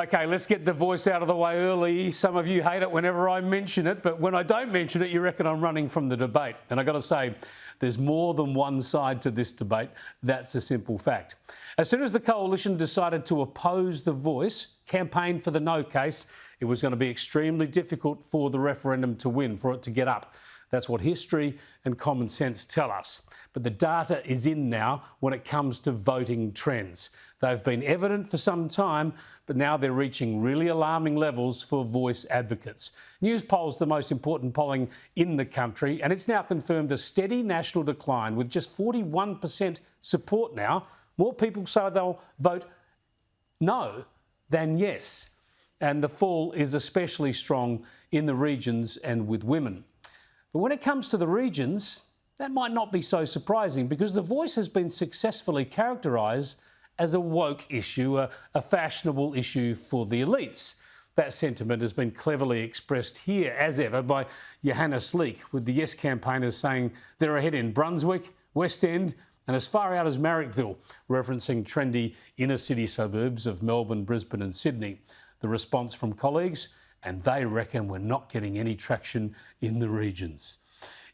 Okay, let's get the voice out of the way early. Some of you hate it whenever I mention it, but when I don't mention it, you reckon I'm running from the debate. And I've got to say, there's more than one side to this debate. That's a simple fact. As soon as the coalition decided to oppose the voice, campaign for the no case, it was going to be extremely difficult for the referendum to win, for it to get up. That's what history and common sense tell us. But the data is in now when it comes to voting trends. They've been evident for some time, but now they're reaching really alarming levels for voice advocates. News Polls, the most important polling in the country, and it's now confirmed a steady national decline with just 41% support now. More people say they'll vote no than yes. And the fall is especially strong in the regions and with women. But when it comes to the regions, that might not be so surprising because the voice has been successfully characterised as a woke issue, a fashionable issue for the elites. That sentiment has been cleverly expressed here, as ever, by Johannes Leek, with the Yes campaigners saying they're ahead in Brunswick, West End and as far out as Marrickville, referencing trendy inner city suburbs of Melbourne, Brisbane and Sydney. The response from colleagues, and they reckon we're not getting any traction in the regions.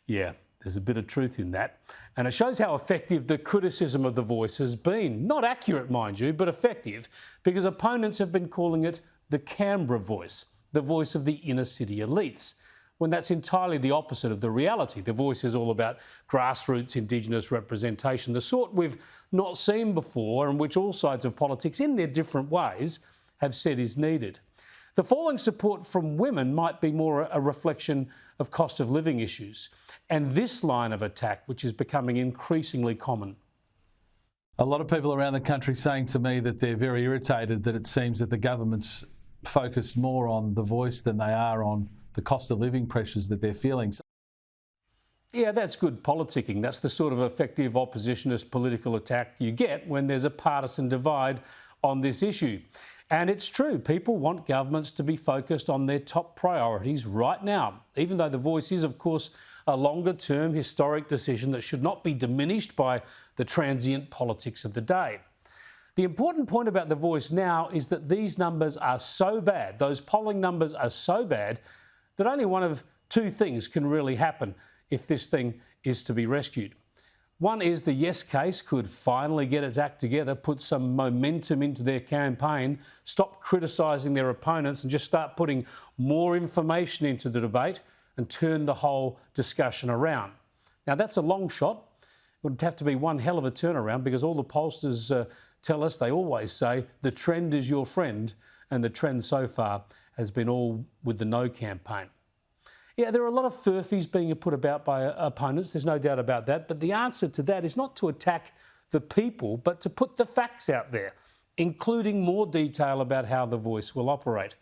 Yeah, there's a bit of truth in that. And it shows how effective the criticism of the voice has been. Not accurate, mind you, but effective, because opponents have been calling it the Canberra voice, the voice of the inner city elites, when that's entirely the opposite of the reality. The voice is all about grassroots Indigenous representation, the sort we've not seen before and which all sides of politics, in their different ways, have said is needed. The falling support from women might be more a reflection of cost of living issues and this line of attack, which is becoming increasingly common. A lot of people around the country saying to me that they're very irritated that it seems that the government's focused more on the voice than they are on the cost of living pressures that they're feeling. Yeah, that's good politicking. That's the sort of effective oppositionist political attack you get when there's a partisan divide on this issue. And it's true, people want governments to be focused on their top priorities right now, even though the voice is, of course, a longer-term historic decision that should not be diminished by the transient politics of the day. The important point about the voice now is that these numbers are so bad, those polling numbers are so bad, that only one of two things can really happen if this thing is to be rescued. One is the Yes case could finally get its act together, put some momentum into their campaign, stop criticising their opponents and just start putting more information into the debate and turn the whole discussion around. Now, that's a long shot. It would have to be one hell of a turnaround because all the pollsters tell us, they always say, the trend is your friend, and the trend so far has been all with the No campaign. Yeah, there are a lot of furphies being put about by opponents, there's no doubt about that, but the answer to that is not to attack the people, but to put the facts out there, including more detail about how the voice will operate.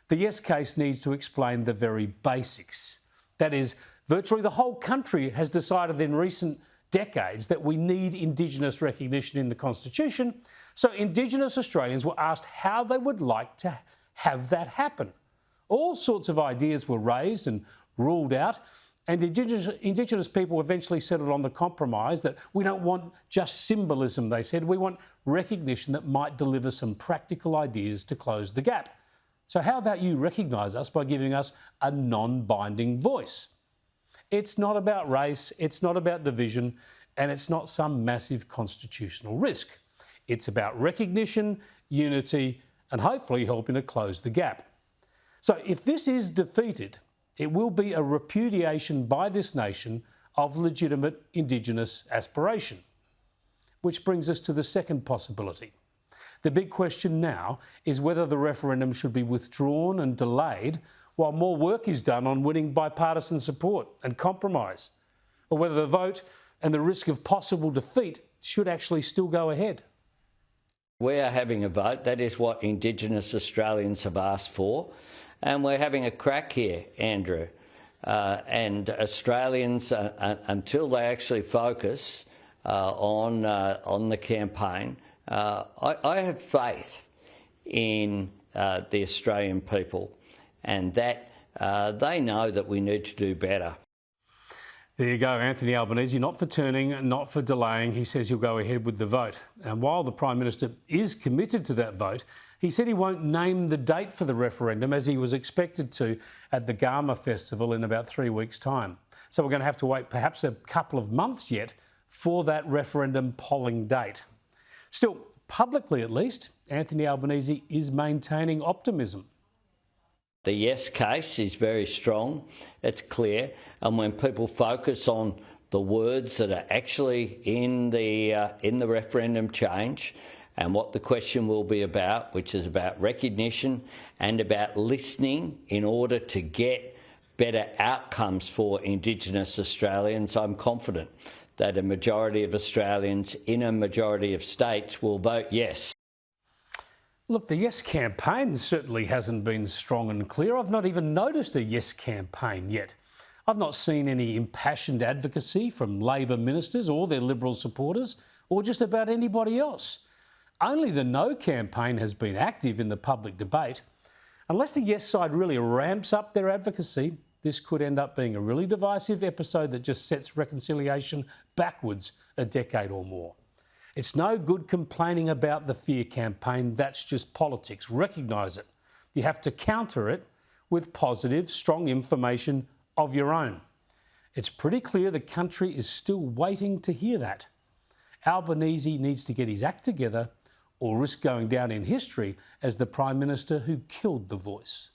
The Yes case needs to explain the very basics. That is, virtually the whole country has decided in recent decades that we need Indigenous recognition in the Constitution, so Indigenous Australians were asked how they would like to have that happen. All sorts of ideas were raised and ruled out, and Indigenous people eventually settled on the compromise that we don't want just symbolism, they said. We want recognition that might deliver some practical ideas to close the gap. So how about you recognise us by giving us a non-binding voice? It's not about race, it's not about division, and it's not some massive constitutional risk. It's about recognition, unity, and hopefully helping to close the gap. So if this is defeated, it will be a repudiation by this nation of legitimate Indigenous aspiration. Which brings us to the second possibility. The big question now is whether the referendum should be withdrawn and delayed while more work is done on winning bipartisan support and compromise, or whether the vote and the risk of possible defeat should actually still go ahead. We are having a vote. That is what Indigenous Australians have asked for. And we're having a crack here, Andrew. And Australians, until they actually focus on the campaign, I have faith in the Australian people and that they know that we need to do better. There you go, Anthony Albanese, not for turning, not for delaying. He says he'll go ahead with the vote. And while the Prime Minister is committed to that vote, He said he won't name the date for the referendum as he was expected to at the Garma Festival in about 3 weeks' time. So we're going to have to wait perhaps a couple of months yet for that referendum polling date. Still, publicly at least, Anthony Albanese is maintaining optimism. The yes case is very strong, it's clear, and when people focus on the words that are actually in the referendum change and what the question will be about, which is about recognition and about listening in order to get better outcomes for Indigenous Australians, I'm confident that a majority of Australians in a majority of states will vote yes. Look, the Yes campaign certainly hasn't been strong and clear. I've not even noticed a Yes campaign yet. I've not seen any impassioned advocacy from Labor ministers or their Liberal supporters or just about anybody else. Only the No campaign has been active in the public debate. Unless the Yes side really ramps up their advocacy, this could end up being a really divisive episode that just sets reconciliation backwards a decade or more. It's no good complaining about the fear campaign. That's just politics. Recognise it. You have to counter it with positive, strong information of your own. It's pretty clear the country is still waiting to hear that. Albanese needs to get his act together or risk going down in history as the Prime Minister who killed the voice.